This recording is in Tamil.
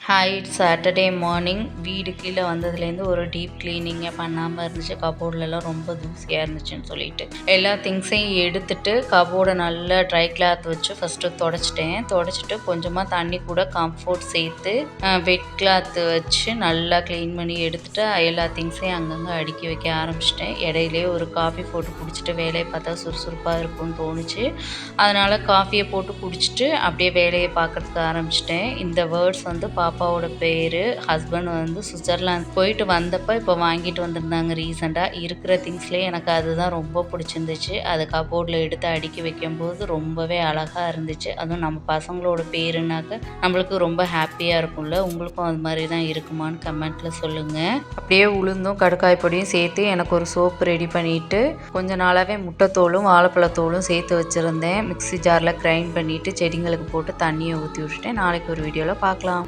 Hi, it's Saturday morning. வீடு கீழே வந்ததுலேருந்து ஒரு டீப் கிளீனிங்கே பண்ணாமல் இருந்துச்சு. கபோர்ட்லலாம் ரொம்ப தூசியாக இருந்துச்சுன்னு சொல்லிட்டு எல்லா திங்ஸையும் எடுத்துட்டு கபோர்டை நல்லா ட்ரை கிளாத் வச்சு ஃபஸ்ட்டு தொடச்சிட்டு கொஞ்சமாக தண்ணி கூட கம்ஃபோர்ட் சேர்த்து வெட் கிளாத் வச்சு நல்லா க்ளீன் பண்ணி எடுத்துட்டு எல்லா திங்ஸையும் அங்கங்கே அடுக்கி வைக்க ஆரம்பிச்சிட்டேன். இடையிலே ஒரு காஃபி போட்டு குடிச்சிட்டு வேலையை பார்த்தா சுறுசுறுப்பாக இருக்கும்னு தோணுச்சு. அதனால் காஃபியை போட்டு குடிச்சிட்டு அப்படியே வேலையை பார்க்குறதுக்கு ஆரம்பிச்சிட்டேன். இந்த வேர்ட்ஸ் வந்து பாப்பாவோட பேர். ஹஸ்பண்ட் வந்து சுவிட்சர்லாந்து போயிட்டு வந்தப்போ இப்போ வாங்கிட்டு வந்திருந்தாங்க ரீசெண்டாக. இருக்கிற திங்ஸ்லேயே எனக்கு அதுதான் ரொம்ப பிடிச்சிருந்துச்சு. அது கபோர்டில் எடுத்து அடுக்கி வைக்கும்போது ரொம்பவே அழகாக இருந்துச்சு. அதுவும் நம்ம பசங்களோட பேருனாக்க நம்மளுக்கு ரொம்ப ஹாப்பியாக இருக்கும்ல. உங்களுக்கும் அது மாதிரி தான் இருக்குமான்னு கமெண்ட்டில் சொல்லுங்கள். அப்படியே உளுந்தும் கடுக்காய் பொடியும் சேர்த்து எனக்கு ஒரு சோப்பு ரெடி பண்ணிவிட்டு கொஞ்ச நாளாகவே முட்டைத்தோலும் வாழைப்பழத்தோலும் சேர்த்து வச்சுருந்தேன். மிக்ஸி ஜாரில் கிரைண்ட் பண்ணிவிட்டு செடிங்களுக்கு போட்டு தண்ணியை ஊற்றி விட்டுட்டேன். நாளைக்கு ஒரு வீடியோவில் பார்க்கலாம்.